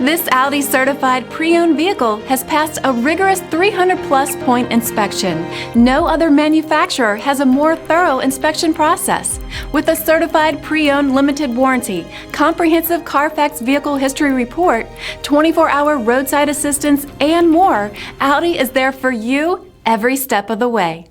This Audi Certified pre-owned vehicle has passed a rigorous 300-plus point inspection. No other manufacturer has a more thorough inspection process. With a certified pre-owned limited warranty, comprehensive CARFAX vehicle history report, 24-hour roadside assistance, and more, Audi is there for you every step of the way.